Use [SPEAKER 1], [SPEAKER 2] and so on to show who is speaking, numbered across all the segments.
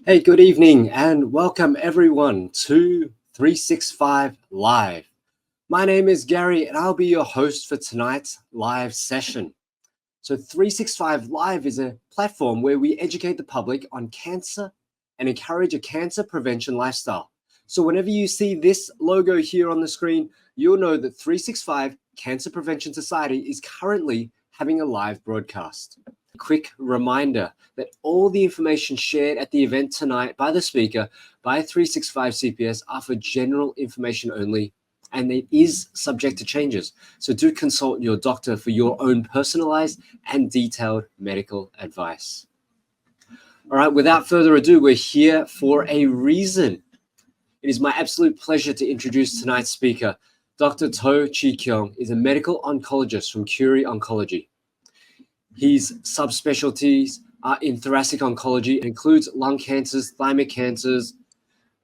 [SPEAKER 1] Hey, good evening and welcome everyone to 365 Live. My name is Gary and I'll be your host for tonight's live session. So 365 Live is a platform where we educate the public on cancer and encourage a cancer prevention lifestyle. So whenever you see this logo here on the screen, you'll know that 365 Cancer Prevention Society is currently having a live broadcast. Quick reminder that all the information shared at the event tonight by the speaker by 365 CPS are for general information only, and it is subject to changes. So do consult your doctor for your own personalized and detailed medical advice. All right, without further ado, we're here for a reason. It is my absolute pleasure to introduce tonight's speaker. Dr. To Chi Kyung is a medical oncologist from Curie Oncology. His subspecialties are in thoracic oncology and includes lung cancers, thymic cancers,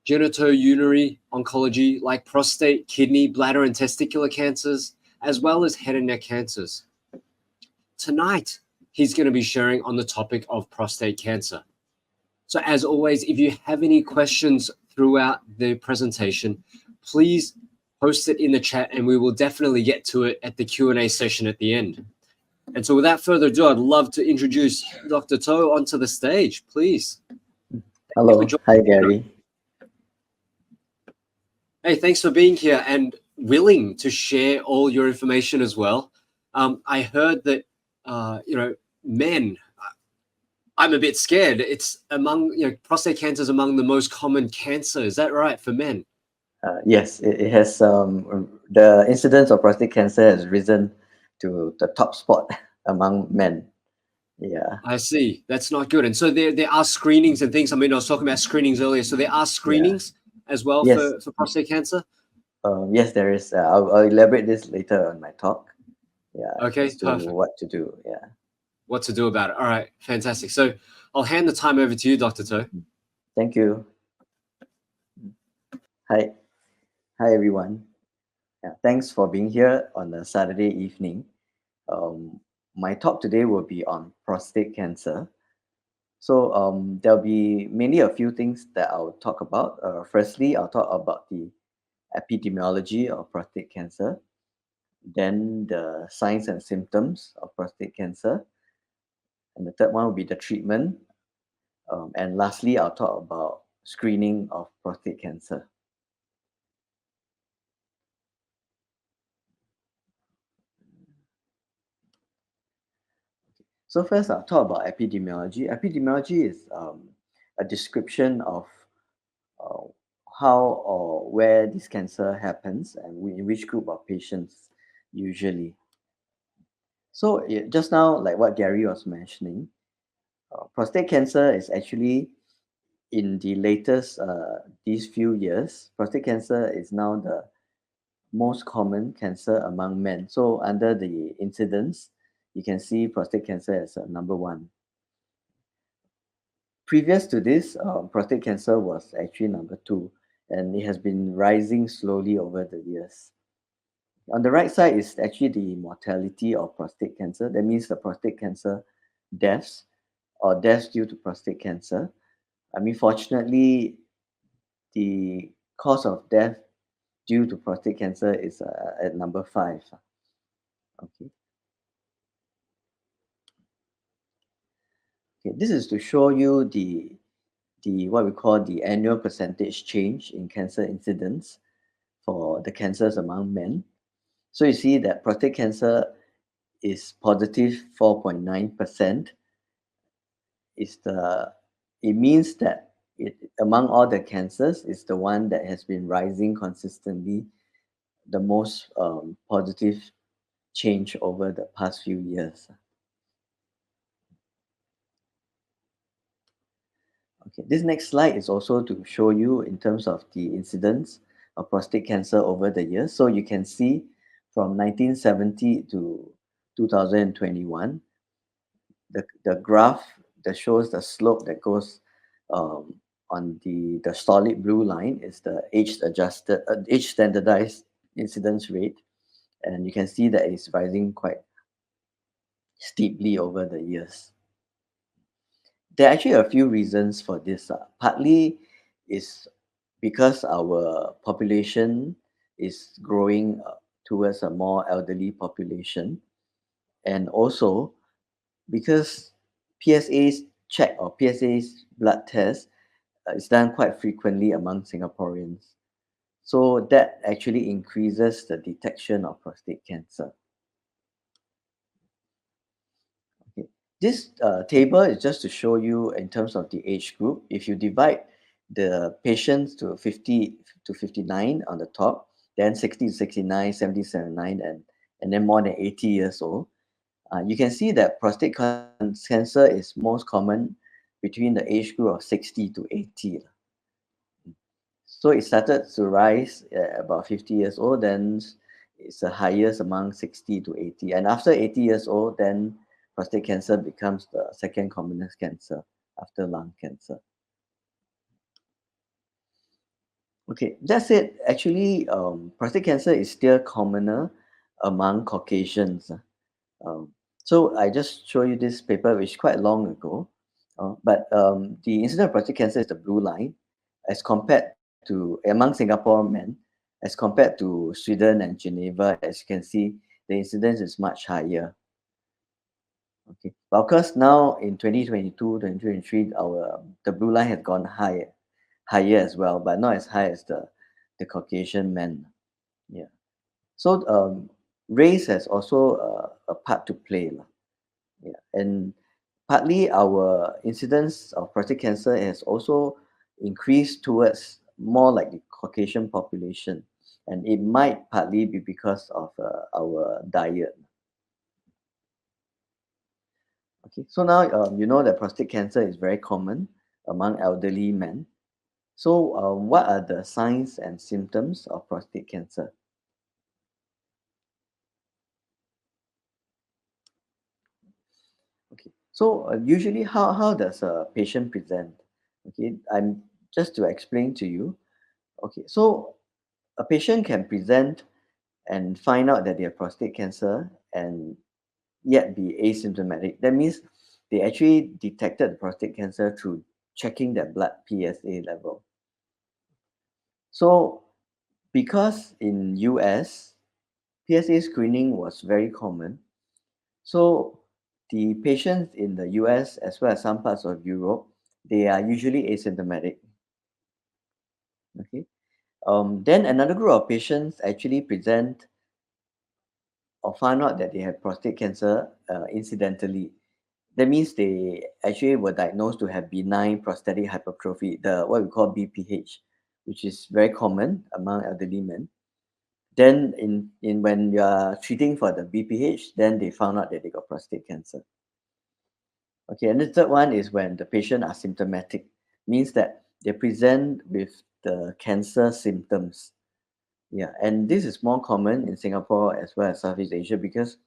[SPEAKER 1] genitourinary oncology like prostate, kidney, bladder, and testicular cancers, as well as head and neck cancers. Tonight, he's going to be sharing on the topic of prostate cancer. So as always, if you have any questions throughout the presentation, please post it in the chat and we will definitely get to it at the Q&A session at the end. And so without further ado, I'd love to introduce Dr. To onto the stage, please.
[SPEAKER 2] Hello. Hi, Gary.
[SPEAKER 1] Hey, thanks for being here and willing to share all your information as well. I heard that, men, I'm a bit scared. It's among, prostate cancer is among the most common cancer. Is that right for men?
[SPEAKER 2] Yes, it has, the incidence of prostate cancer has risen to the top spot among men. Yeah.
[SPEAKER 1] I see. That's not good. And so there are screenings and things. I mean, I was talking about screenings earlier. So there are screenings as well
[SPEAKER 2] Yes.
[SPEAKER 1] for prostate cancer?
[SPEAKER 2] Yes, there is. I'll elaborate this later on my talk. Yeah.
[SPEAKER 1] Okay,
[SPEAKER 2] as to
[SPEAKER 1] perfect.
[SPEAKER 2] what to do. Yeah.
[SPEAKER 1] What to do about it. All right, fantastic. So I'll hand the time over to you, Dr. To.
[SPEAKER 2] Thank you. Hi. Hi, everyone. Yeah, thanks for being here on a Saturday evening. My talk today will be on prostate cancer. So there'll be mainly a few things that I'll talk about. Firstly, I'll talk about the epidemiology of prostate cancer, then the signs and symptoms of prostate cancer, and the third one will be the treatment. And lastly, I'll talk about screening of prostate cancer. So first, I'll talk about epidemiology. Epidemiology is a description of how or where this cancer happens and in which group of patients usually. So just now, like what Gary was mentioning, prostate cancer is actually in the latest these few years, prostate cancer is now the most common cancer among men. So under the incidence, you can see prostate cancer as number one. Previous to this, prostate cancer was actually number two, and it has been rising slowly over the years. On the right side is actually the mortality of prostate cancer. That means the prostate cancer deaths or deaths due to prostate cancer. I mean, fortunately, the cause of death due to prostate cancer is at number 5. Okay. Okay, this is to show you the what we call the annual percentage change in cancer incidence for the cancers among men. So you see that prostate cancer is positive 4.9%. It means that among all the cancers, it's the one that has been rising consistently, the most positive change over the past few years. Okay, this next slide is also to show you in terms of the incidence of prostate cancer over the years. So you can see from 1970 to 2021, the graph that shows the slope that goes on the solid blue line is the age standardized incidence rate, and you can see that it's rising quite steeply over the years. There are actually a few reasons for this. Partly is because our population is growing towards a more elderly population, and also because PSA's check or PSA's blood test is done quite frequently among Singaporeans. So that actually increases the detection of prostate cancer. Okay. This table is just to show you in terms of the age group. If you divide the patients to 50 to 59 on the top, then 60 to 69, 70 to 79, and then more than 80 years old, you can see that prostate cancer is most common between the age group of 60 to 80. So it started to rise at about 50 years old, then it's the highest among 60 to 80. And after 80 years old, then prostate cancer becomes the second commonest cancer after lung cancer. Okay, that's it. Actually, prostate cancer is still commoner among Caucasians. So I just show you this paper, which is quite long ago. But the incidence of prostate cancer is the blue line, as compared to among Singapore men, as compared to Sweden and Geneva. As you can see, the incidence is much higher. Okay, but of course now in 2022, 2023, the blue line has gone higher as well, but not as high as the Caucasian men. Yeah. So race has also a part to play. Yeah. And partly our incidence of prostate cancer has also increased towards more like the Caucasian population. And it might partly be because of our diet. Okay, so now you know that prostate cancer is very common among elderly men. So what are the signs and symptoms of prostate cancer? Okay, so usually how does a patient present? Okay, I'm just to explain to you. Okay, so a patient can present and find out that they have prostate cancer and yet be asymptomatic. That means they actually detected prostate cancer through checking their blood PSA level. So because in US, PSA screening was very common, so the patients in the US as well as some parts of Europe, they are usually asymptomatic. Okay. Then another group of patients actually present or found out that they have prostate cancer incidentally. That means they actually were diagnosed to have benign prostatic hypertrophy, the what we call BPH, which is very common among elderly men. Then in when you are treating for the BPH, then they found out that they got prostate cancer. Okay, and the third one is when the patient are symptomatic, means that they present with the cancer symptoms. Yeah, and this is more common in Singapore as well as Southeast Asia because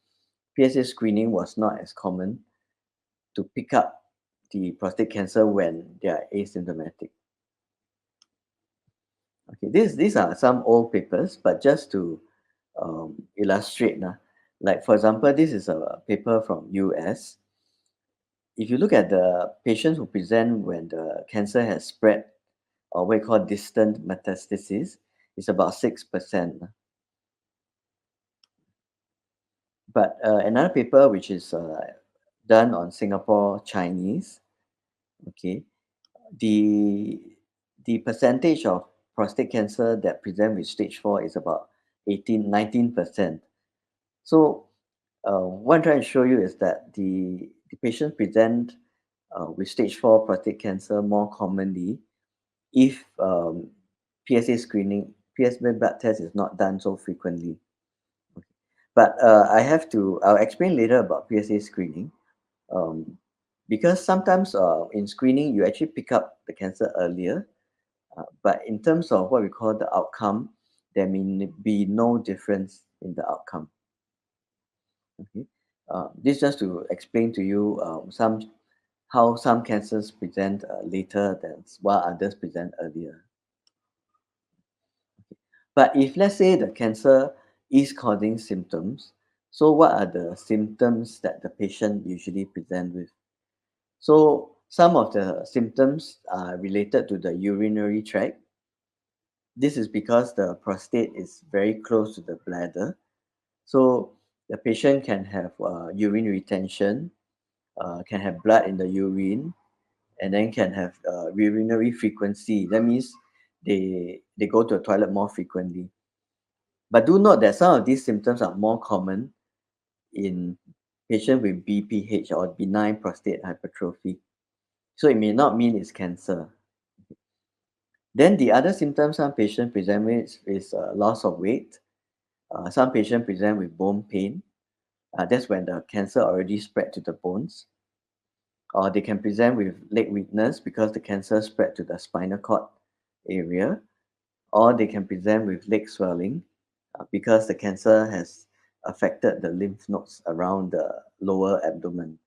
[SPEAKER 2] PSA screening was not as common to pick up the prostate cancer when they are asymptomatic. Okay, these are some old papers, but just to illustrate, like for example, this is a paper from US. If you look at the patients who present when the cancer has spread, or what we call distant metastasis, it's about 6%. But another paper which is done on Singapore Chinese, okay, the the percentage of prostate cancer that present with stage 4 is about 19%. So what I'm trying to show you is that the patients present with stage 4 prostate cancer more commonly if PSA screening, PSA blood test is not done so frequently. But I'll explain later about PSA screening. Um, because sometimes in screening, you actually pick up the cancer earlier. But in terms of what we call the outcome, there may be no difference in the outcome. Okay. This just to explain to you how some cancers present later than while others present earlier. But if let's say the cancer is causing symptoms, so what are the symptoms that the patient usually present with? So some of the symptoms are related to the urinary tract. This is because the prostate is very close to the bladder. So the patient can have urine retention, can have blood in the urine, and then can have urinary frequency. That means they go to the toilet more frequently. But do note that some of these symptoms are more common in patients with BPH or benign prostate hypertrophy. So it may not mean it's cancer. Then the other symptoms some patients present with is loss of weight. Some patients present with bone pain. That's when the cancer already spread to the bones. Or they can present with leg weakness because the cancer spread to the spinal cord area. Or they can present with leg swelling because the cancer has affected the lymph nodes around the lower abdomen.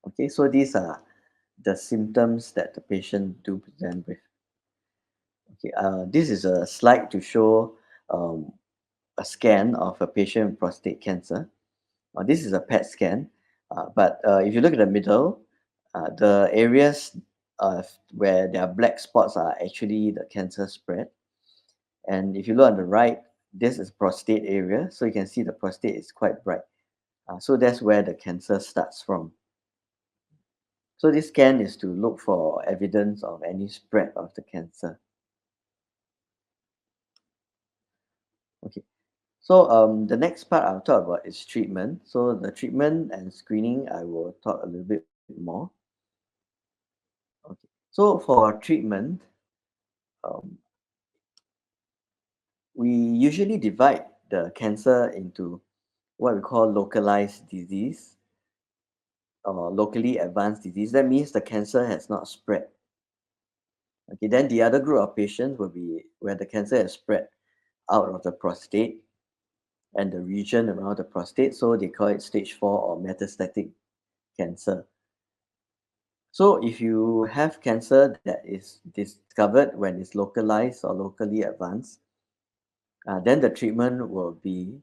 [SPEAKER 2] Okay, so these are the symptoms that the patient do present with. Okay, this is a slide to show a scan of a patient with prostate cancer. This is a PET scan, but if you look at the middle, the areas where there are black spots are actually the cancer spread. And if you look on the right, this is prostate area. So you can see the prostate is quite bright. So that's where the cancer starts from. So this scan is to look for evidence of any spread of the cancer. Okay. So the next part I'll talk about is treatment. So the treatment and screening, I will talk a little bit more. Okay. So for treatment, um, we usually divide the cancer into what we call localized disease or locally advanced disease. That means the cancer has not spread. Okay, then the other group of patients will be where the cancer has spread out of the prostate and the region around the prostate. So they call it stage 4 or metastatic cancer. So if you have cancer that is discovered when it's localized or locally advanced, then the treatment will be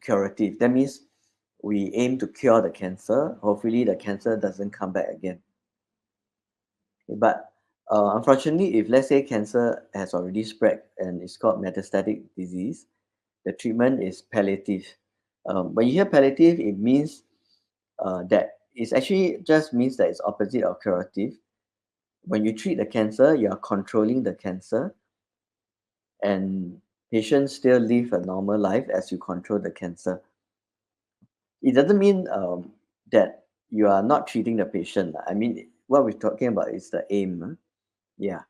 [SPEAKER 2] curative. That means we aim to cure the cancer. Hopefully the cancer doesn't come back again. But unfortunately, if let's say cancer has already spread and it's called metastatic disease, the treatment is palliative. When you hear palliative, it means that it's actually just means that it's opposite of curative. When you treat the cancer, you are controlling the cancer, and patients still live a normal life as you control the cancer. It doesn't mean that you are not treating the patient. I mean, what we're talking about is the aim. Yeah.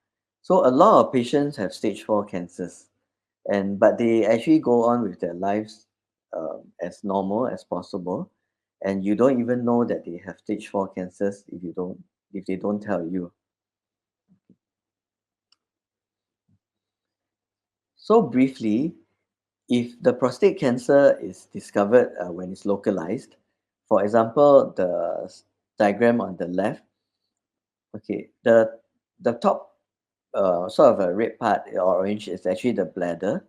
[SPEAKER 2] So a lot of patients have stage 4 cancers, but they actually go on with their lives as normal as possible, and you don't even know that they have stage 4 cancers if they don't tell you. So briefly, if the prostate cancer is discovered when it's localized, for example, the diagram on the left, okay, the top sort of a red part or orange is actually the bladder.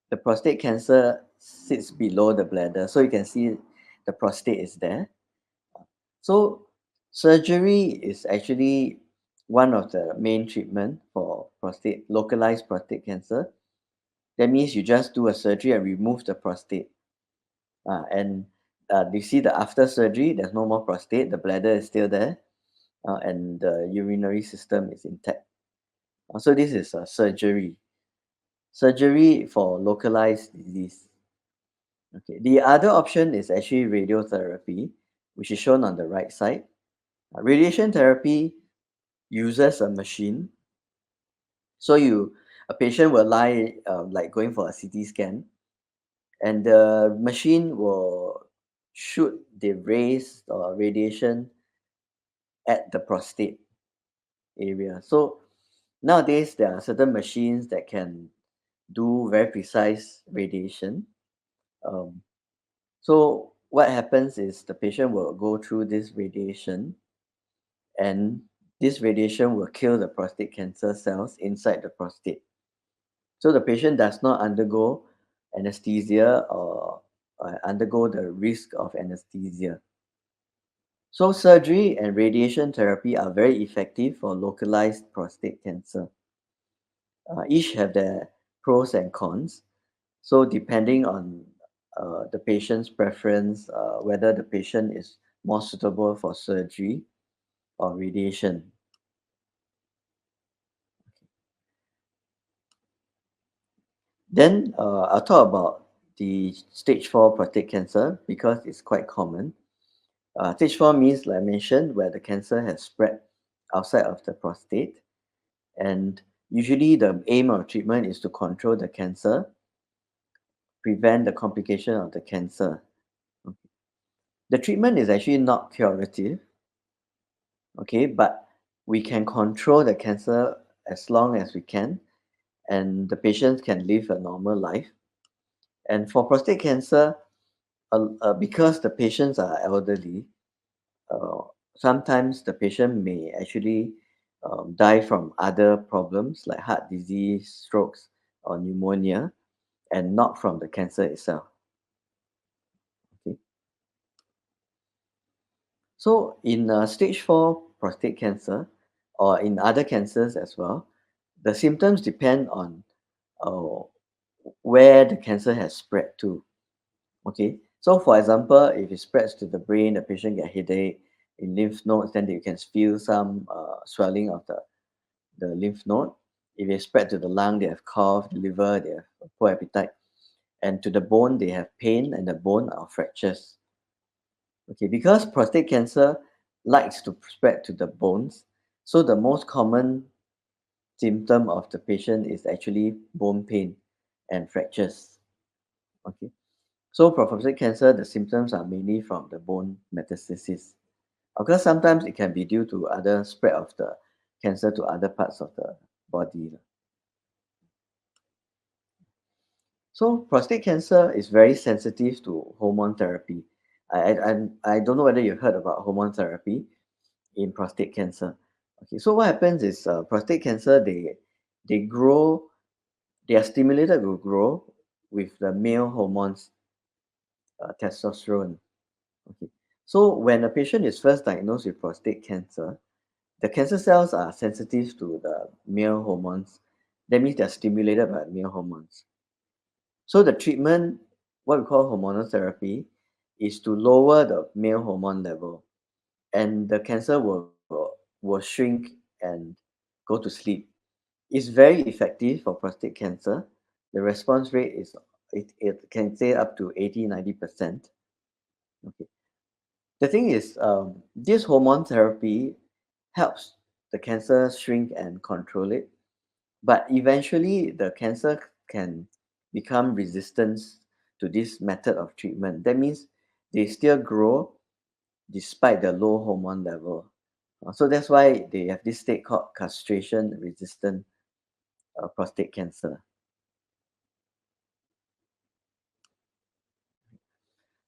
[SPEAKER 2] The prostate cancer sits below the bladder, so you can see the prostate is there. So surgery is actually one of the main treatment for localized prostate cancer. That means you just do a surgery and remove the prostate. And you see that after surgery, there's no more prostate, the bladder is still there, and the urinary system is intact. So this is surgery. Surgery for localized disease. Okay. The other option is actually radiotherapy, which is shown on the right side. Radiation therapy uses a machine. So a patient will lie like going for a CT scan, and the machine will shoot the rays or radiation at the prostate area. So nowadays there are certain machines that can do very precise radiation. Um, so what happens is the patient will go through this radiation, and this radiation will kill the prostate cancer cells inside the prostate. So the patient does not undergo anesthesia or undergo the risk of anesthesia. So surgery and radiation therapy are very effective for localized prostate cancer. Each have their pros and cons. So depending on the patient's preference, whether the patient is more suitable for surgery or radiation. Then I'll talk about the stage 4 prostate cancer because it's quite common. Stage 4 means, like I mentioned, where the cancer has spread outside of the prostate. And usually the aim of treatment is to control the cancer, prevent the complication of the cancer. The treatment is actually not curative, okay, but we can control the cancer as long as we can, and the patients can live a normal life. And for prostate cancer, because the patients are elderly, uh, sometimes the patient may actually die from other problems like heart disease, strokes, or pneumonia, and not from the cancer itself. Okay. So in stage 4 prostate cancer, or in other cancers as well, the symptoms depend on uh, where the cancer has spread to. Okay, so for example, if it spreads to the brain, the patient get headache in lymph nodes, then you can feel some swelling of the lymph node. If it spread to the lung, they have cough, the liver, they have poor appetite, and to the bone, they have pain, and the bone are fractures. Okay, because prostate cancer likes to spread to the bones, so the most common symptom of the patient is actually bone pain and fractures. Okay. So for prostate cancer, the symptoms are mainly from the bone metastasis. Of course, sometimes it can be due to other spread of the cancer to other parts of the body. So prostate cancer is very sensitive to hormone therapy. I don't know whether you heard about hormone therapy in prostate cancer. Okay, so what happens is prostate cancer, they grow, they are stimulated to grow with the male hormones, testosterone. Okay. So when a patient is first diagnosed with prostate cancer, the cancer cells are sensitive to the male hormones. That means they're stimulated by male hormones. So the treatment, what we call hormonal therapy, is to lower the male hormone level, and the cancer will shrink and go to sleep. It's very effective for prostate cancer. The response rate is it can say up to 80-90%. Okay. The thing is, this hormone therapy helps the cancer shrink and control it, but eventually the cancer can become resistant to this method of treatment. That means they still grow despite the low hormone level. So that's why they have this state called castration resistant prostate cancer.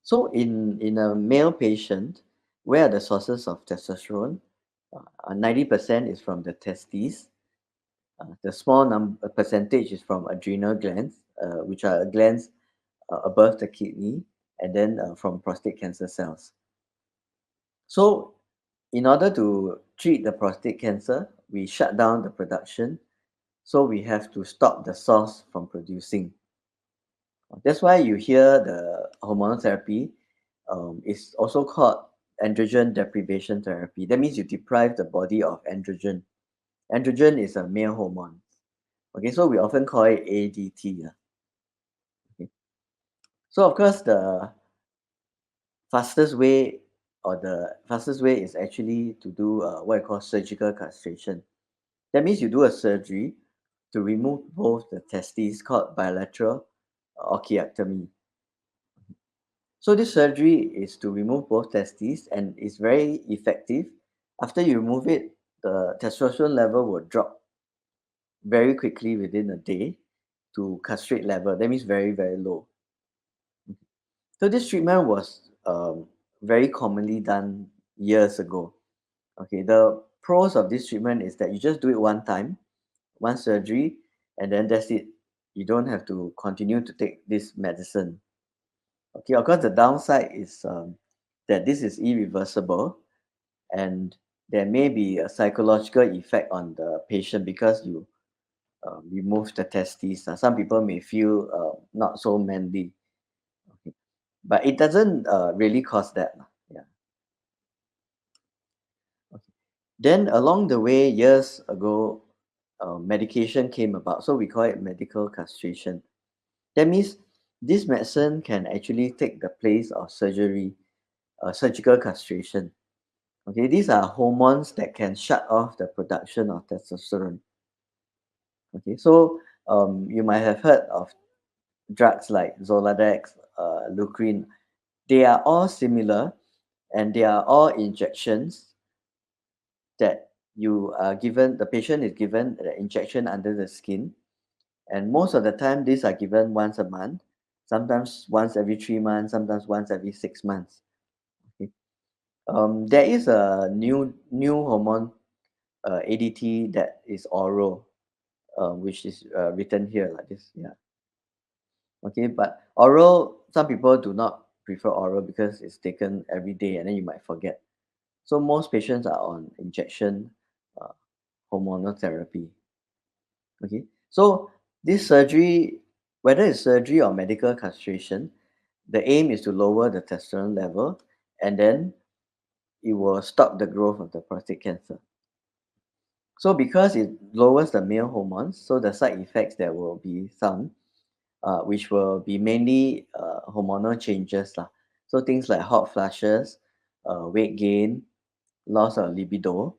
[SPEAKER 2] So in a male patient, where are the sources of testosterone? 90% is from the testes. The small percentage is from adrenal glands, which are glands above the kidney, and then from prostate cancer cells. So, in order to treat the prostate cancer, we shut down the production. So, we have to stop the source from producing. That's why you hear the hormonal therapy is also called androgen deprivation therapy. That means you deprive the body of androgen. Androgen is a male hormone. Okay, so we often call it ADT. Okay. So of course, the fastest way the fastest way is actually to do what I call surgical castration. That means you do a surgery to remove both the testes called bilateral orchiectomy. So this surgery is to remove both testes and is very effective. After you remove it, the testosterone level will drop very quickly within a day to castrate level. That means very, very low. So this treatment was very commonly done years ago. Okay, the pros of this treatment is that you just do it one time, one surgery, and then that's it. You don't have to continue to take this medicine. Okay, of course, the downside is that this is irreversible. and there may be a psychological effect on the patient because you remove the testes. Some people may feel not so manly, okay, but it doesn't really cause that. Yeah. Okay. Then along the way, years ago, medication came about. So we call it medical castration. That means this medicine can actually take the place of surgery, surgical castration. Okay, these are hormones that can shut off the production of testosterone. Okay, so you might have heard of drugs like Zoladex, Lucrin. They are all similar, and they are all injections that you are given. The patient is given the injection under the skin, and most of the time these are given once a month, sometimes once every 3 months, sometimes once every 6 months. Okay. There is a new hormone ADT that is oral, which is written here like this. Yeah. Okay, but oral, some people do not prefer oral because it's taken every day and then you might forget. So most patients are on injection uh, hormonal therapy. Okay, so this surgery, whether it's surgery or medical castration, the aim is to lower the testosterone level, and then it will stop the growth of the prostate cancer. So because it lowers the male hormones, so the side effects there will be some, which will be mainly hormonal changes lah. So things like hot flushes, weight gain, loss of libido.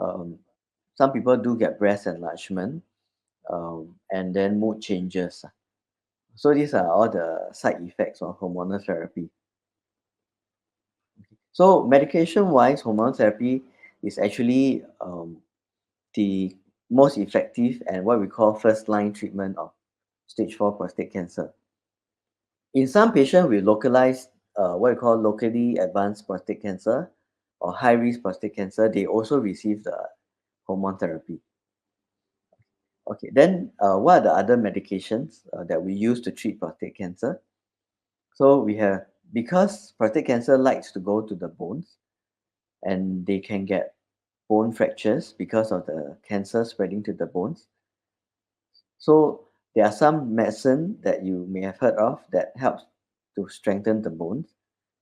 [SPEAKER 2] Um, some people do get breast enlargement, and then mood changes. So these are all the side effects of hormonal therapy. So medication-wise, hormonal therapy is actually the most effective and what we call first-line treatment of stage 4 prostate cancer. In some patients with localized, what we call locally advanced prostate cancer or high-risk prostate cancer, they also receive the hormone therapy. Okay, then what are the other medications that we use to treat prostate cancer? So we have, because prostate cancer likes to go to the bones, and they can get bone fractures because of the cancer spreading to the bones. So there are some medicine that you may have heard of that helps to strengthen the bones,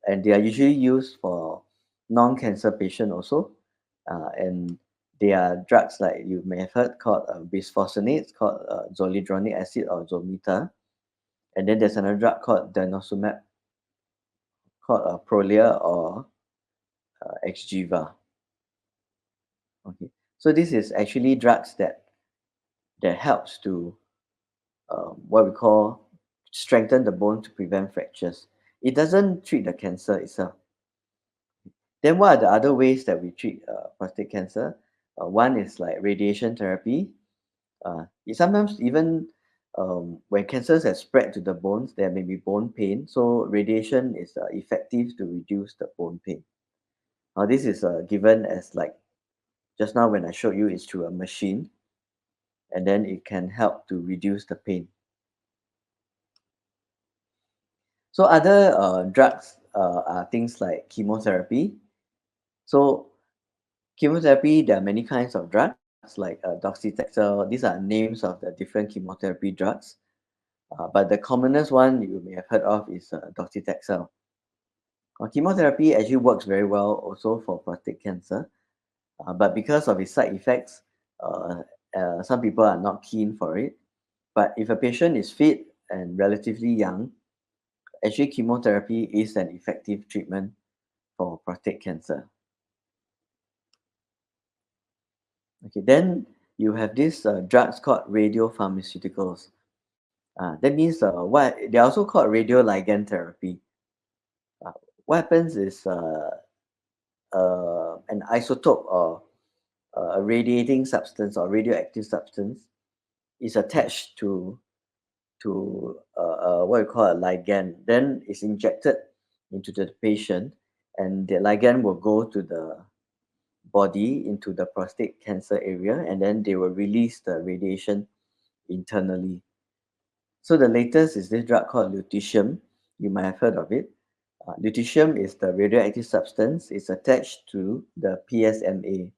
[SPEAKER 2] and they are usually used for non-cancer patient also. And they are drugs like you may have heard called bisphosphonates, called zoledronic acid or Zometa. And then there's another drug called denosumab, called Prolia or Xgeva. Okay, so this is actually drugs that helps to what we call strengthen the bone to prevent fractures. It doesn't treat the cancer itself. Then what are the other ways that we treat prostate cancer? One is like radiation therapy. It sometimes even when cancers have spread to the bones, there may be bone pain. So radiation is effective to reduce the bone pain. Now this is given as like just now when I showed you, it's through a machine, and then it can help to reduce the pain. So other drugs are things like chemotherapy. So chemotherapy, there are many kinds of drugs like docetaxel. These are names of the different chemotherapy drugs. But the commonest one you may have heard of is docetaxel. Chemotherapy actually works very well also for prostate cancer, but because of its side effects, uh, some people are not keen for it. But if a patient is fit and relatively young, actually chemotherapy is an effective treatment for prostate cancer. Okay, then you have these drugs called radiopharmaceuticals. That means what they're also called radioligand therapy. Uh, what happens is an isotope or a radiating substance or radioactive substance is attached to what we call a ligand. Then it's injected into the patient, and the ligand will go to the body into the prostate cancer area, and then they will release the radiation internally. So the latest is this drug called lutetium. You might have heard of it. Lutetium is the radioactive substance. It's attached to the PSMA,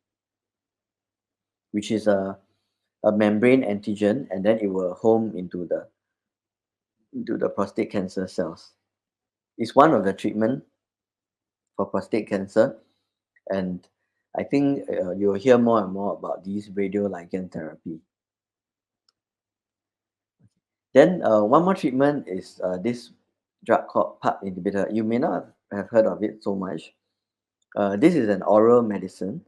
[SPEAKER 2] which is a membrane antigen, and then it will home into the prostate cancer cells. It's one of the treatment for prostate cancer, and I think you'll hear more and more about these radioligand therapy. Then one more treatment is this drug called PARP inhibitor. You may not have heard of it so much. This is an oral medicine.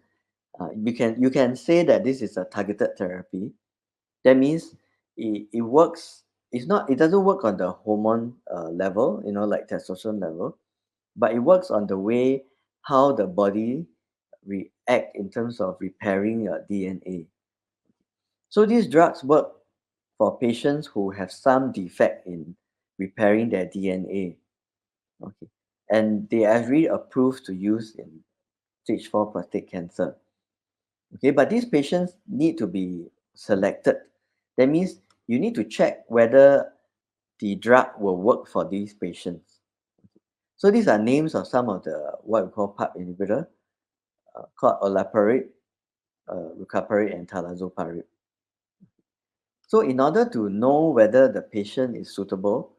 [SPEAKER 2] You can say that this is a targeted therapy. That means it works. It doesn't work on the hormone level, like testosterone level, but it works on the way how the body react in terms of repairing your DNA. So these drugs work for patients who have some defect in repairing their DNA. Okay. And they are really approved to use in stage 4 prostate cancer. Okay, but these patients need to be selected. That means you need to check whether the drug will work for these patients. So these are names of some of the what we call PARP inhibitor, called olaparib, rucaparib, and talazoparib. So in order to know whether the patient is suitable,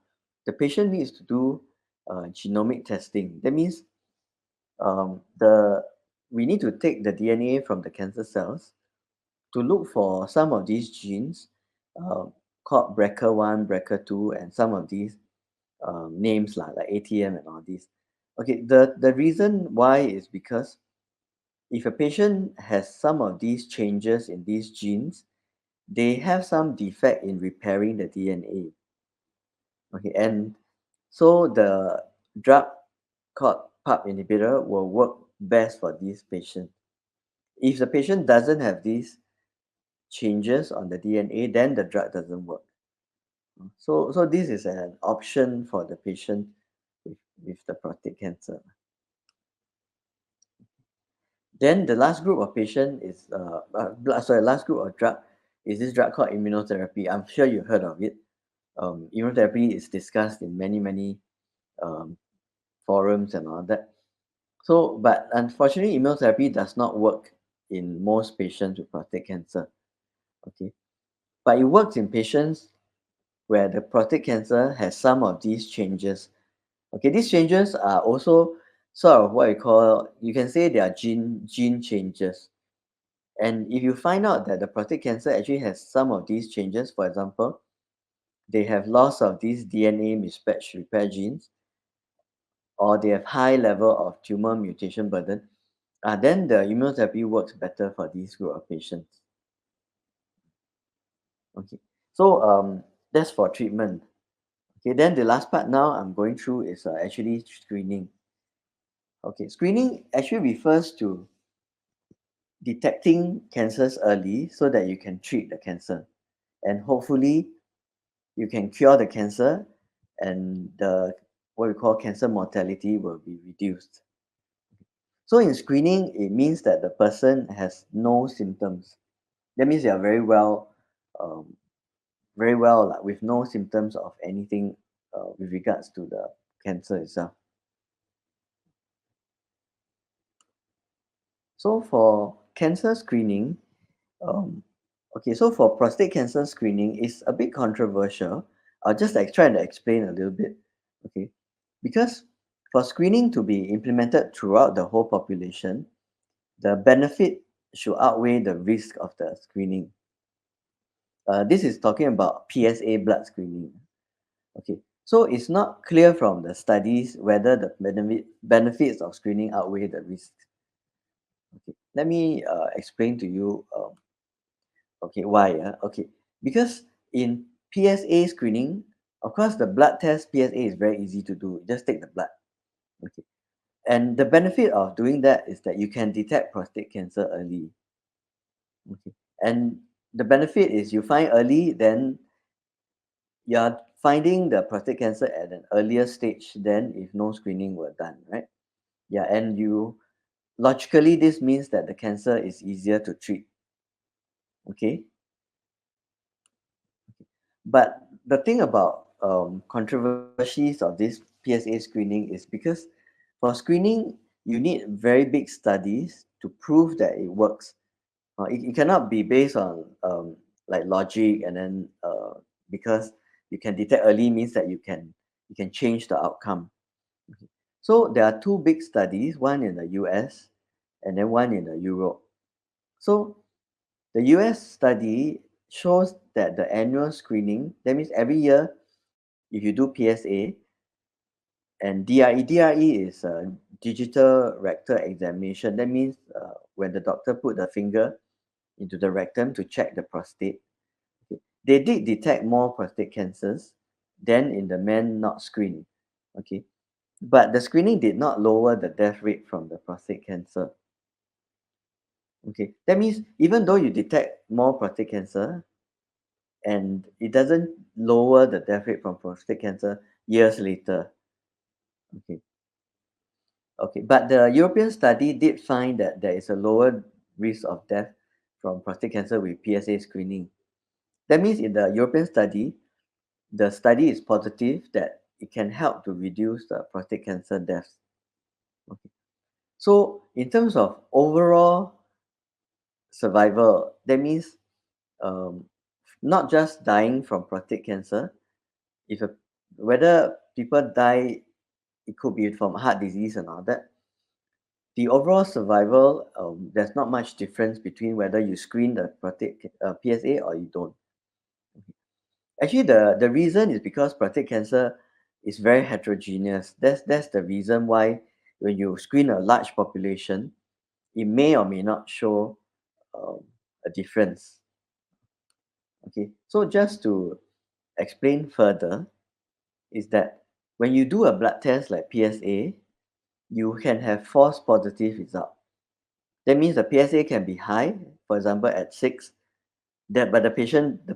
[SPEAKER 2] the patient needs to do genomic testing. That means the we need to take the DNA from the cancer cells to look for some of these genes uh, called BRCA1, BRCA2, and some of these names like ATM and all these. Okay, the reason why is because if a patient has some of these changes in these genes, they have some defect in repairing the DNA. Okay, and so the drug called PARP inhibitor will work best for these patients. If the patient doesn't have these changes on the DNA, then the drug doesn't work. So this is an option for the patient with the prostate cancer. Then the last group of patient is last group of drug is this drug called immunotherapy. I'm sure you heard of it. Immunotherapy is discussed in many um, forums and all that. So, but unfortunately, immunotherapy does not work in most patients with prostate cancer. Okay, but it works in patients where the prostate cancer has some of these changes. Okay, these changes are also sort of what we call, you can say they are gene changes. And if you find out that the prostate cancer actually has some of these changes, for example, they have loss of these DNA mismatch repair genes, or they have high level of tumor mutation burden, then the immunotherapy works better for these group of patients. Okay, so that's for treatment. Okay, then the last part now I'm going through is actually screening. Okay, screening actually refers to detecting cancers early so that you can treat the cancer, and hopefully you can cure the cancer, and the what we call cancer mortality will be reduced. So in screening, it means that the person has no symptoms. That means they are um, very well like, with no symptoms of anything with regards to the cancer itself. So for cancer screening, um, okay, so for prostate cancer screening, it's a bit controversial. I'll just try to explain a little bit. Okay, because for screening to be implemented throughout the whole population, the benefit should outweigh the risk of the screening. This is talking about PSA blood screening. Okay, so it's not clear from the studies whether the benefits of screening outweigh the risks. Okay, let me explain to you. Okay, why? Okay, because in PSA screening, of course, the blood test PSA is very easy to do. Just take the blood. Okay, and the benefit of doing that is that you can detect prostate cancer early. Okay, and the benefit is you find early, then you're finding the prostate cancer at an earlier stage than if no screening were done, right? Yeah, and you logically this means that the cancer is easier to treat. Okay, but the thing about controversies of this PSA screening is because for screening, you need very big studies to prove that it works. It cannot be based on like logic and then because you can detect early means that you can change the outcome. Okay. So there are two big studies, one in the US and then one in the Europe. So the US study shows that the annual screening, that means every year, if you do PSA and DRE is a digital rectal examination. That means when the doctor put the finger into the rectum to check the prostate, okay, they did detect more prostate cancers than in the men not screened. Okay, but the screening did not lower the death rate from the prostate cancer. Okay, that means even though you detect more prostate cancer and it doesn't lower the death rate from prostate cancer years later. Okay, okay, but the European study did find that there is a lower risk of death from prostate cancer with PSA screening. That means in the European study, the study is positive that it can help to reduce the prostate cancer deaths. Okay. So in terms of overall survival, that means um, not just dying from prostate cancer, if a, whether people die, it could be from heart disease and all that. The overall survival, there's not much difference between whether you screen the prostate PSA or you don't. Actually, the reason is because prostate cancer is very heterogeneous. That's the reason why when you screen a large population, it may or may not show um, a difference. Okay, so just to explain further, is that when you do a blood test like PSA, you can have false positive result. That means the PSA can be high, for example, at 6, but the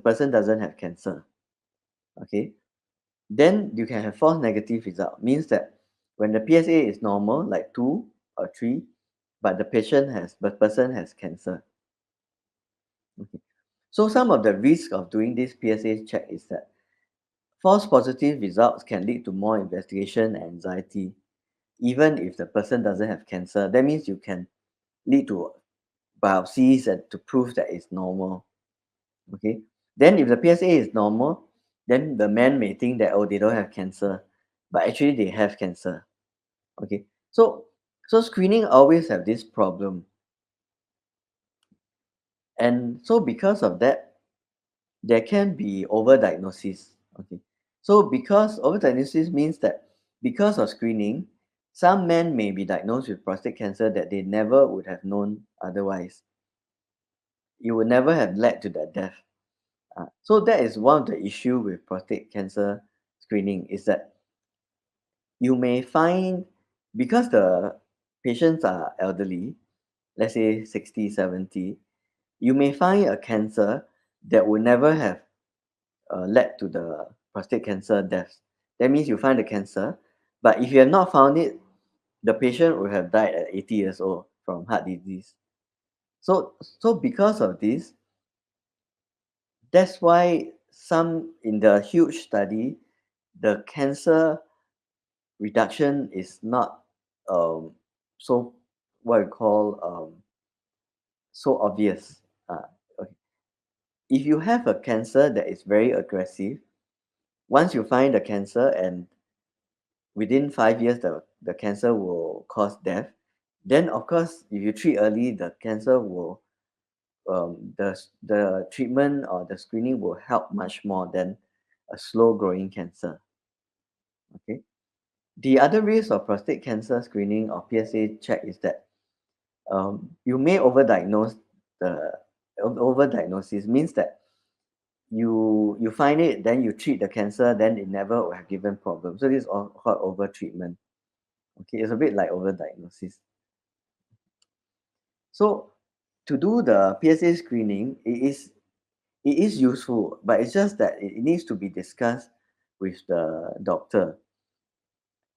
[SPEAKER 2] person doesn't have cancer. Okay, then you can have false negative result. Means that when the PSA is normal, like 2 or 3, but the person has cancer. Okay. So some of the risk of doing this PSA check is that false positive results can lead to more investigation and anxiety, even if the person doesn't have cancer. That means you can lead to biopsies and to prove that it's normal. Okay. Then if the PSA is normal, then the man may think that, oh, they don't have cancer, but actually they have cancer. Okay. So screening always have this problem. And so because of that, there can be overdiagnosis. Okay. So because overdiagnosis means that because of screening, some men may be diagnosed with prostate cancer that they never would have known otherwise. It would never have led to their death. So that is one of the issue with prostate cancer screening is that you may find because the patients are elderly, let's say 60, 70, you may find a cancer that would never have led to the prostate cancer deaths. That means you find the cancer, but if you have not found it, the patient would have died at 80 years old from heart disease. So because of this, that's why some in the huge study, the cancer reduction is not um, so what we call so obvious. Okay. If you have a cancer that is very aggressive, once you find the cancer and within 5 years the cancer will cause death, then of course if you treat early, the cancer will the treatment or the screening will help much more than a slow growing cancer. Okay. The other risk of prostate cancer screening or PSA check is that you may overdiagnose the overdiagnosis means that you find it, then you treat the cancer, then it never will have given problem. So this is all called over treatment. Okay, it's a bit like overdiagnosis. So to do the PSA screening, it is useful, but it's just that it needs to be discussed with the doctor.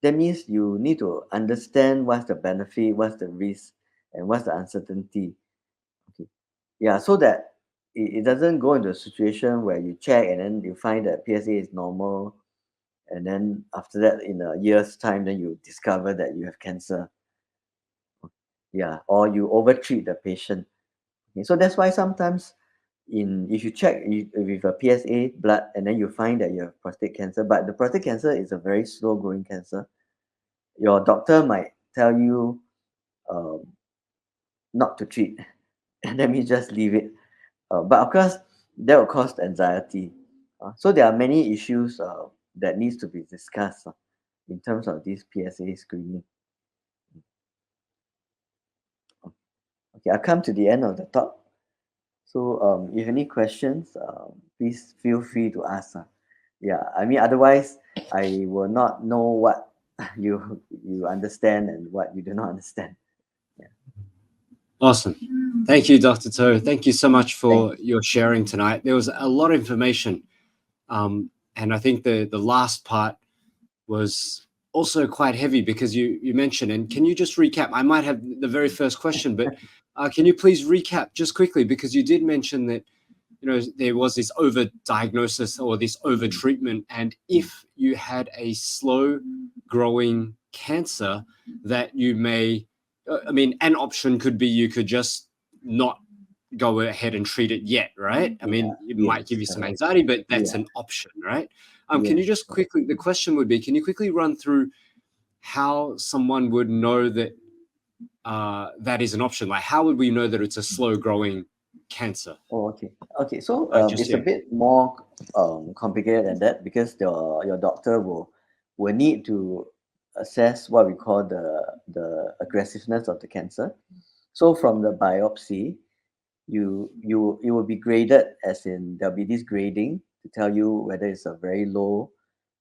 [SPEAKER 2] That means you need to understand what's the benefit, what's the risk, and what's the uncertainty. Okay. Yeah, so that it doesn't go into a situation where you check and then you find that PSA is normal and then after that, in a year's time, then you discover that you have cancer. Yeah, or you overtreat the patient. Okay, so that's why sometimes if you check with a PSA blood and then you find that you have prostate cancer, but the prostate cancer is a very slow growing cancer, your doctor might tell you um, not to treat, and let me just leave it. But of course, that will cause anxiety. So there are many issues that needs to be discussed in terms of this PSA screening. Okay, I've come to the end of the talk. So if you have any questions, please feel free to ask. Yeah, I mean, otherwise I will not know what you understand and what you do not understand. Yeah.
[SPEAKER 1] Awesome. Thank you, Dr. To. Thank you so much for your sharing tonight. There was a lot of information. And I think the last part was also quite heavy because you mentioned, and can you just recap? I might have the very first question, but can you please recap just quickly, because you did mention that there was this over-diagnosis or this over-treatment, and if you had a slow-growing cancer, that you may, an option could be you could just not go ahead and treat it yet, right? I mean, it might give you some anxiety, but that's an option, right? Can you just quickly, the question would be, can you quickly run through how someone would know that that is an option? Like, how would we know that it's a slow-growing cancer?
[SPEAKER 2] Oh, okay. So it's a bit more complicated than that, because your doctor will need to assess what we call the aggressiveness of the cancer. So from the biopsy, it will be graded, as in there'll be this grading to tell you whether it's a very low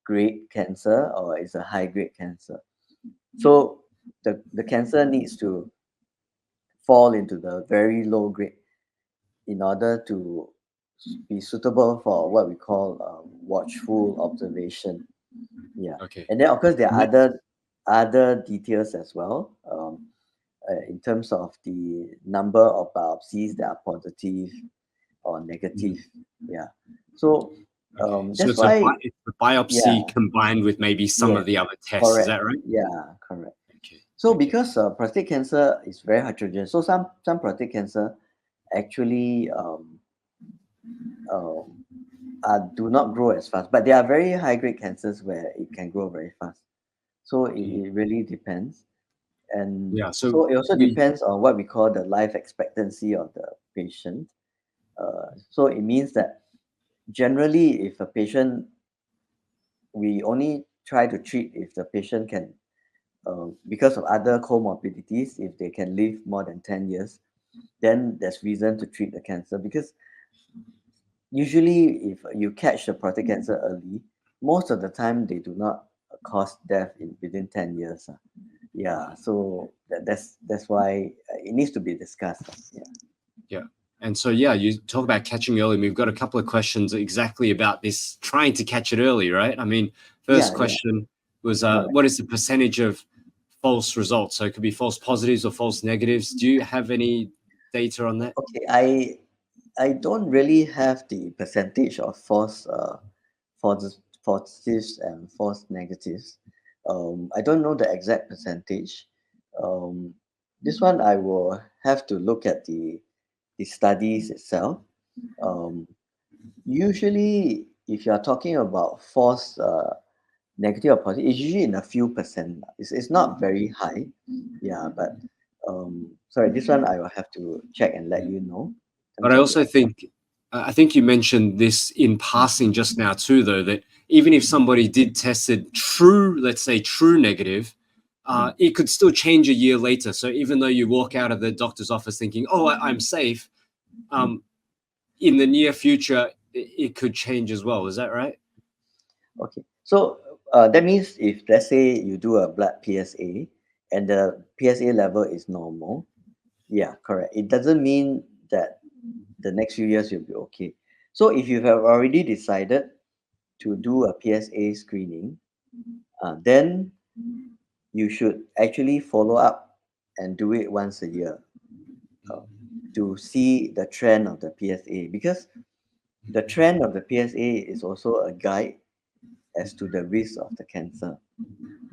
[SPEAKER 2] grade cancer or it's a high grade cancer. So the cancer needs to fall into the very low grade in order to be suitable for what we call watchful observation. Yeah.
[SPEAKER 1] Okay.
[SPEAKER 2] And then of course there are other details as well, in terms of the number of biopsies that are positive or negative. Yeah. So
[SPEAKER 1] so
[SPEAKER 2] that's
[SPEAKER 1] it's
[SPEAKER 2] why
[SPEAKER 1] it's the biopsy combined with maybe some of the other tests.
[SPEAKER 2] correct.
[SPEAKER 1] Is that right?
[SPEAKER 2] Yeah, correct.
[SPEAKER 1] Okay.
[SPEAKER 2] So because prostate cancer is very heterogeneous, so some prostate cancer actually do not grow as fast, but there are very high grade cancers where it can grow very fast. So it really depends. And so it also depends on what we call the life expectancy of the patient. So it means that generally, if a patient, we only try to treat if the patient can, because of other comorbidities, if they can live more than 10 years, then there's reason to treat the cancer. Because usually if you catch the prostate cancer early, most of the time they do not cause death within 10 years. Yeah, so that's why it needs to be discussed.
[SPEAKER 1] Yeah. And so, you talk about catching early. We've got a couple of questions exactly about this, trying to catch it early, right? I mean, first question was, what is the percentage of false results? So it could be false positives or false negatives. Do you have any data on that?
[SPEAKER 2] Okay, I don't really have the percentage of false positives and false negatives. I don't know the exact percentage. This one I will have to look at the studies itself. Usually, if you are talking about false negative or positive, it's usually in a few percent. It's not very high. Yeah, but sorry, this one I will have to check and let you know.
[SPEAKER 1] But I also think, I think you mentioned this in passing just now too, though, that even if somebody did tested true, let's say true negative, it could still change a year later. So even though you walk out of the doctor's office thinking, oh, I'm safe, in the near future, it could change as well. Is that right?
[SPEAKER 2] Okay. So that means if, let's say, you do a blood PSA and the PSA level is normal, yeah, correct. It doesn't mean that the next few years you'll be okay. So if you have already decided to do a PSA screening, then you should actually follow up and do it once a year to see the trend of the PSA, because the trend of the PSA is also a guide as to the risk of the cancer.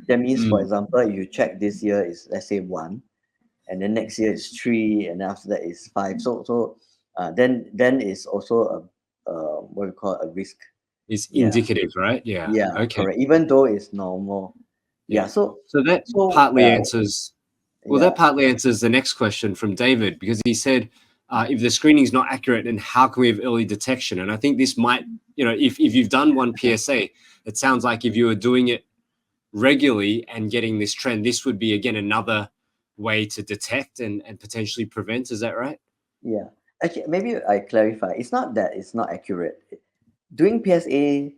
[SPEAKER 2] That means, for example, if you check this year is, let's say, 1, and then next year is 3, and then after that is 5. Then it's also what we call a risk.
[SPEAKER 1] It's
[SPEAKER 2] Yeah.
[SPEAKER 1] indicative, right? Yeah.
[SPEAKER 2] Yeah,
[SPEAKER 1] Okay.
[SPEAKER 2] correct. Even though it's normal. Yeah.
[SPEAKER 1] So that partly answers. Well,
[SPEAKER 2] yeah.
[SPEAKER 1] that partly answers the next question from David, because he said, if the screening is not accurate, then how can we have early detection? And I think this might, if you've done one PSA, it sounds like if you were doing it regularly and getting this trend, this would be, again, another way to detect and potentially prevent. Is that right?
[SPEAKER 2] Yeah. Actually, maybe I clarify. It's not that it's not accurate. Doing PSA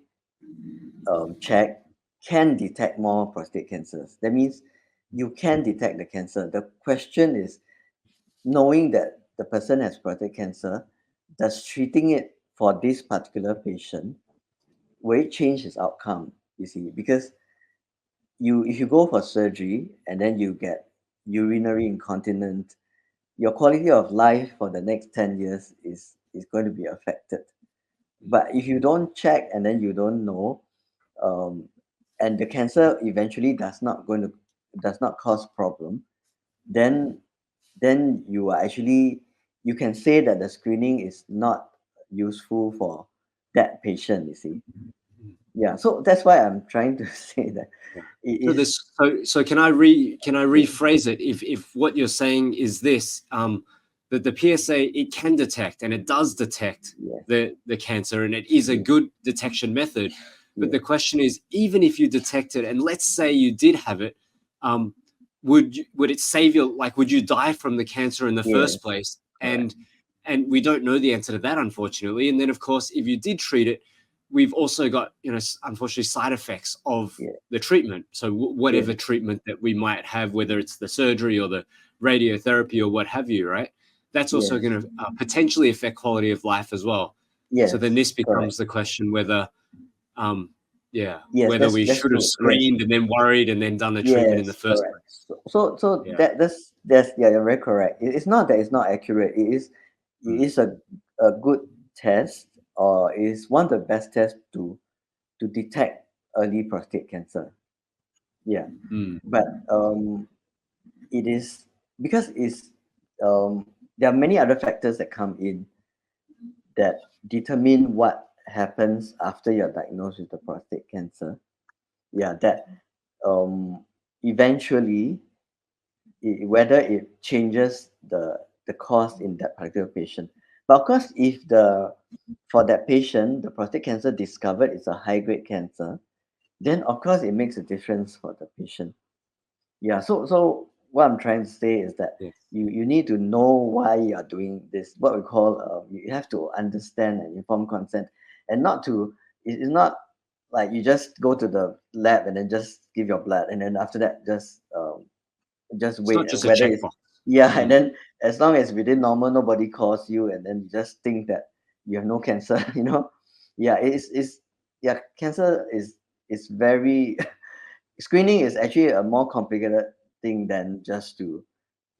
[SPEAKER 2] check can detect more prostate cancers. That means you can detect the cancer. The question is, knowing that the person has prostate cancer, does treating it for this particular patient, will it change his outcome? You see, because if you go for surgery and then you get urinary incontinence, your quality of life for the next 10 years is going to be affected. But if you don't check and then you don't know, and the cancer eventually does not cause problem, then you are actually, you can say that the screening is not useful for that patient, you see. Yeah, so that's why I'm trying to say that it is.
[SPEAKER 1] So can I rephrase it? If what you're saying is this, that the PSA, it can detect, and it does detect the cancer, and it is a good detection method. But the question is, even if you detect it, and let's say you did have it, would it save your, like, would you die from the cancer in the first place? And we don't know the answer to that, unfortunately. And then, of course, if you did treat it, we've also got, unfortunately, side effects of the treatment. So whatever treatment that we might have, whether it's the surgery or the radiotherapy or what have you, right? That's also going to potentially affect quality of life as well. So then this becomes the question whether, whether we should have screened and then worried and then done the treatment in the first place.
[SPEAKER 2] So that's you're very correct. It's not that it's not accurate. It is a good test, or is one of the best tests to detect early prostate cancer. Yeah. But it is because there are many other factors that come in that determine what happens after you're diagnosed with the prostate cancer. Yeah, that eventually, whether it changes the cost in that particular patient. But of course, if for that patient, the prostate cancer discovered is a high-grade cancer, then of course it makes a difference for the patient. Yeah, so what I'm trying to say is that you need to know why you are doing this, what we call, you have to understand and informed consent, and it's not like you just go to the lab and then just give your blood, and then after that just wait.
[SPEAKER 1] Not just a
[SPEAKER 2] Whether it's
[SPEAKER 1] checkbox.
[SPEAKER 2] and then as long as within normal, nobody calls you, and then you just think that you have no cancer, cancer is very screening is actually a more complicated thing than just to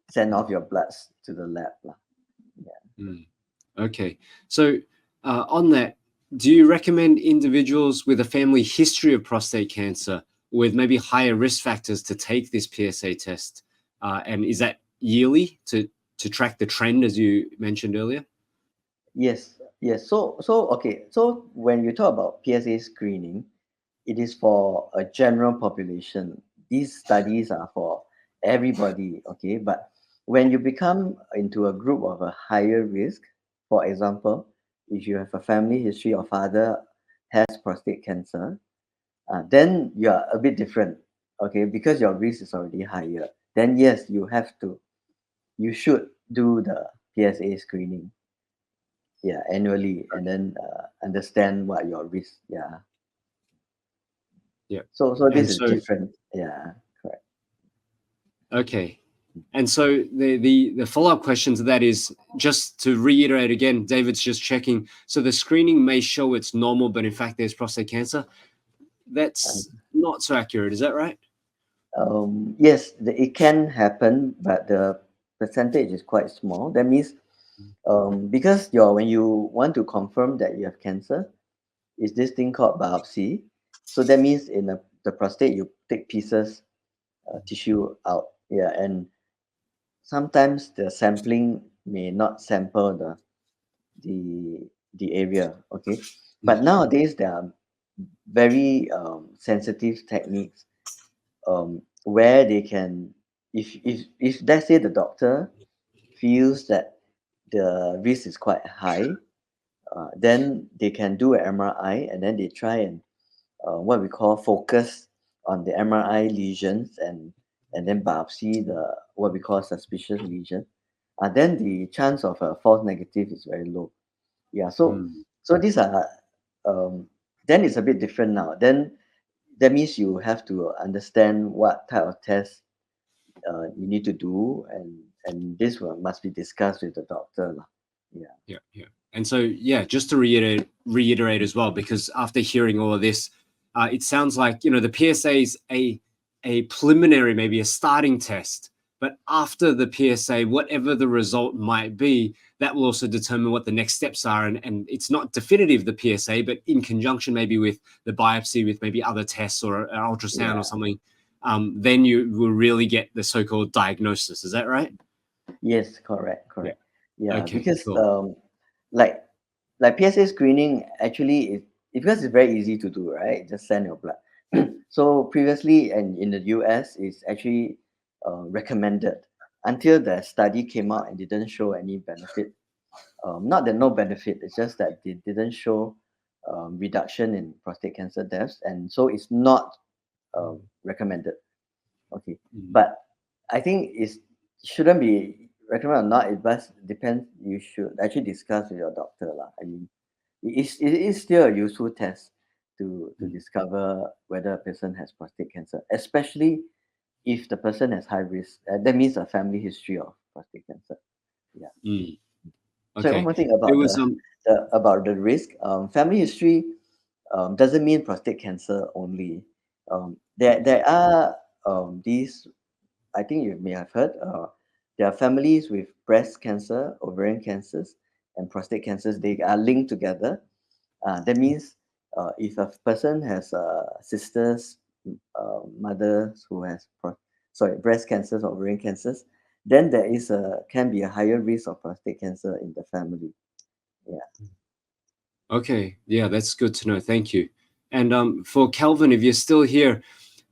[SPEAKER 2] send off your bloods to the lab.
[SPEAKER 1] Okay, so on that, do you recommend individuals with a family history of prostate cancer with maybe higher risk factors to take this PSA test? And is that yearly to track the trend, as you mentioned earlier?
[SPEAKER 2] Yes. So okay. So when you talk about PSA screening, it is for a general population. These studies are for everybody. Okay, but when you become into a group of a higher risk, for example, if you have a family history, your father has prostate cancer, then you are a bit different. Okay, because your risk is already higher. Then yes, you should do the PSA screening. Yeah, annually, and then understand what your risk. Yeah. So this is different. Yeah, correct.
[SPEAKER 1] Okay. And so the follow-up question to that is, just to reiterate again, David's just checking. So the screening may show it's normal, but in fact there's prostate cancer. That's not so accurate. Is that right?
[SPEAKER 2] Yes, it can happen, but the percentage is quite small. That means because when you want to confirm that you have cancer, is this thing called biopsy. So that means in the prostate, you take pieces, tissue out. Yeah, and sometimes the sampling may not sample the area. Okay, but nowadays there are very sensitive techniques where they can, if let's say the doctor feels that the risk is quite high, then they can do an MRI, and then they try and what we call focus on the MRI lesions, and then biopsy the what we call suspicious lesion. Then the chance of a false negative is very low. Yeah,
[SPEAKER 1] Mm.
[SPEAKER 2] so these are then it's a bit different now. Then that means you have to understand what type of test you need to do, and this one must be discussed with the doctor lah. Yeah.
[SPEAKER 1] Yeah. And so, yeah, just to reiterate as well, because after hearing all of this, it sounds like, the PSA is a preliminary, maybe a starting test. But after the PSA, whatever the result might be, that will also determine what the next steps are. And it's not definitive, the PSA, but in conjunction maybe with the biopsy, with maybe other tests or an ultrasound
[SPEAKER 2] Yeah.
[SPEAKER 1] or something, then you will really get the so-called diagnosis. Is that right?
[SPEAKER 2] Yes, correct. Yeah,
[SPEAKER 1] Okay,
[SPEAKER 2] because
[SPEAKER 1] cool.
[SPEAKER 2] like PSA screening actually is because it's very easy to do, right? Just send your blood. So previously, and in the US, it's actually recommended until the study came out and didn't show any benefit. Not that no benefit, it's just that they didn't show reduction in prostate cancer deaths, and so it's not recommended. Okay, but I think it shouldn't be recommended or not. It must depends. You should actually discuss with your doctor lah. I mean, it is still a useful test to discover whether a person has prostate cancer, especially if the person has high risk. That means a family history of prostate cancer. Yeah.
[SPEAKER 1] Mm.
[SPEAKER 2] So one
[SPEAKER 1] Okay.
[SPEAKER 2] more thing
[SPEAKER 1] There
[SPEAKER 2] about
[SPEAKER 1] was
[SPEAKER 2] the risk. Family history doesn't mean prostate cancer only. There are these. I think you may have heard. There are families with breast cancer, ovarian cancers, and prostate cancers. They are linked together. That means if a person has sisters, mothers who has breast cancers, ovarian cancers, then there is can be a higher risk of prostate cancer in the family. Yeah.
[SPEAKER 1] Okay, yeah, that's good to know. Thank you. And for Calvin, if you're still here,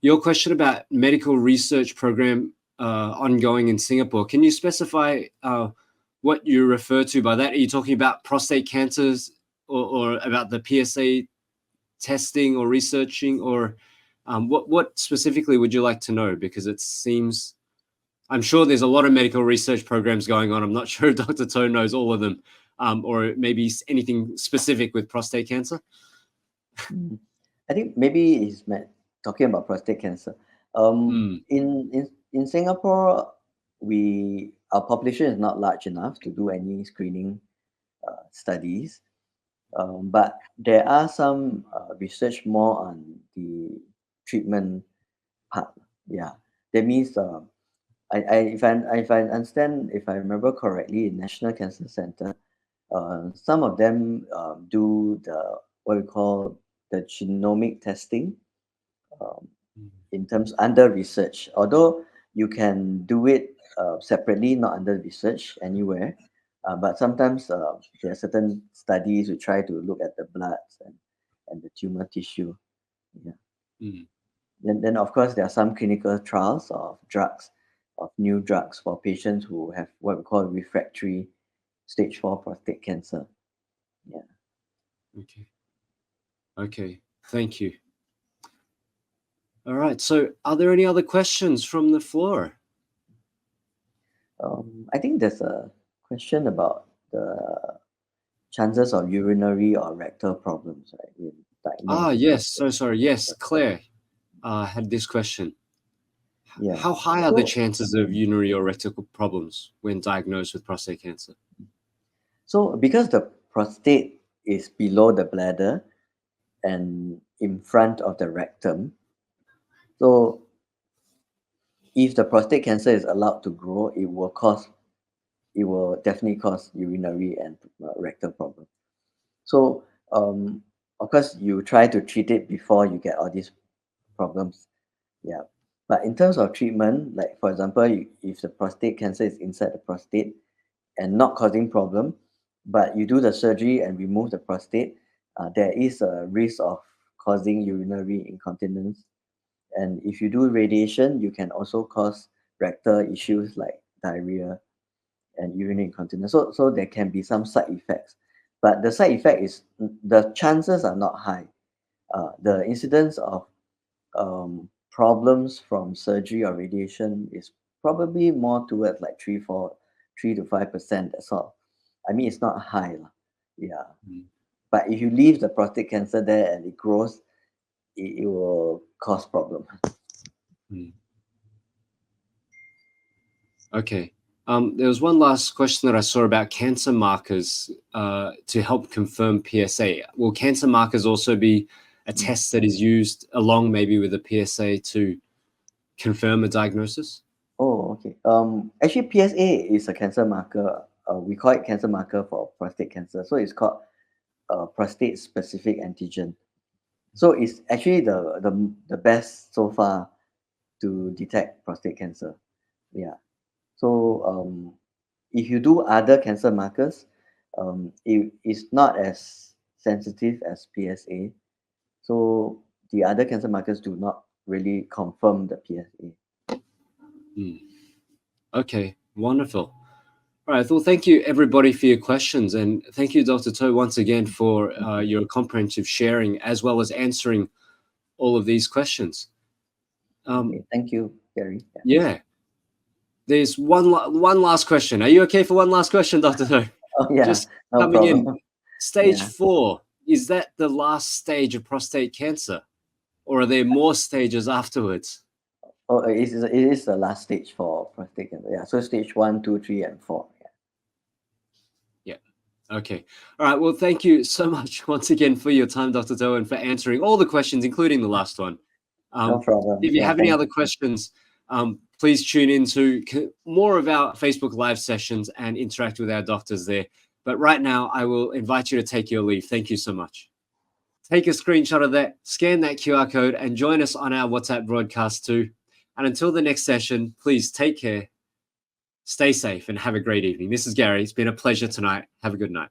[SPEAKER 1] your question about medical research program ongoing in Singapore, can you specify what you refer to by that? Are you talking about prostate cancers or about the PSA testing or researching, or what specifically would you like to know? Because it seems, I'm sure there's a lot of medical research programs going on. I'm not sure if Dr. Toe knows all of them, or maybe anything specific with prostate cancer.
[SPEAKER 2] I think maybe he's talking about prostate cancer. In Singapore, our population is not large enough to do any screening studies, but there are some research more on the treatment part. Yeah, that means if I understand, if I remember correctly, in National Cancer Center, some of them do the what we call the genomic testing in terms under research. Although you can do it separately, not under research anywhere, but sometimes there are certain studies we try to look at the blood and the tumor tissue. Yeah. Then of course there are some clinical trials of drugs, of new drugs for patients who have what we call refractory stage 4 prostate cancer. Yeah.
[SPEAKER 1] Okay. Thank you. All right. So, are there any other questions from the floor?
[SPEAKER 2] I think there's a question about the chances of urinary or rectal problems, right? With diagnosed with
[SPEAKER 1] Yes.
[SPEAKER 2] prostate
[SPEAKER 1] So sorry. Yes,
[SPEAKER 2] cancer.
[SPEAKER 1] Claire had this question.
[SPEAKER 2] Yeah.
[SPEAKER 1] How high are the chances of urinary or rectal problems when diagnosed with prostate cancer?
[SPEAKER 2] So because the prostate is below the bladder and in front of the rectum, so if the prostate cancer is allowed to grow, it will definitely cause urinary and rectal problem. So of course, you try to treat it before you get all these problems. Yeah. But in terms of treatment, like for example, if the prostate cancer is inside the prostate and not causing problem, but you do the surgery and remove the prostate, there is a risk of causing urinary incontinence. And if you do radiation, you can also cause rectal issues like diarrhea and urinary incontinence. So there can be some side effects, but the side effect is the chances are not high. The incidence of problems from surgery or radiation is probably more towards like 3 to 5%. That's all. I mean, it's not high, lah. Yeah.
[SPEAKER 1] Mm.
[SPEAKER 2] But if you leave the prostate cancer there and it grows, it will cause problem.
[SPEAKER 1] Mm. Okay. There was one last question that I saw about cancer markers to help confirm PSA. Will cancer markers also be a test that is used along maybe with the PSA to confirm a diagnosis?
[SPEAKER 2] Oh, okay. Actually, PSA is a cancer marker. We call it cancer marker for prostate cancer. So it's called prostate specific antigen. So it's actually the best so far to detect prostate cancer. Yeah. So if you do other cancer markers, it is not as sensitive as PSA. So the other cancer markers do not really confirm the PSA.
[SPEAKER 1] Mm. Okay, wonderful. All right, well, thank you everybody for your questions, and thank you, Dr. To, once again for your comprehensive sharing as well as answering all of these questions.
[SPEAKER 2] Okay, thank you, Gary.
[SPEAKER 1] Yeah. There's one last question. Are you okay for one last question, Dr. To?
[SPEAKER 2] Oh, yeah,
[SPEAKER 1] Just
[SPEAKER 2] no
[SPEAKER 1] coming
[SPEAKER 2] problem.
[SPEAKER 1] in. Stage
[SPEAKER 2] Yeah.
[SPEAKER 1] 4, is that the last stage of prostate cancer? Or are there more stages afterwards?
[SPEAKER 2] Oh, it is the last stage for prostate cancer. Yeah, so stage 1, 2, 3, and 4.
[SPEAKER 1] Yeah. Okay. All right. Well, thank you so much once again for your time, Dr. To, and for answering all the questions, including the last one.
[SPEAKER 2] No problem.
[SPEAKER 1] If you
[SPEAKER 2] Yeah,
[SPEAKER 1] have any
[SPEAKER 2] thank
[SPEAKER 1] other
[SPEAKER 2] you.
[SPEAKER 1] questions, please tune in to more of our Facebook Live sessions and interact with our doctors there. But right now, I will invite you to take your leave. Thank you so much. Take a screenshot of that, scan that QR code, and join us on our WhatsApp broadcast too. And until the next session, please take care, stay safe, and have a great evening. This is Gary. It's been a pleasure tonight. Have a good night.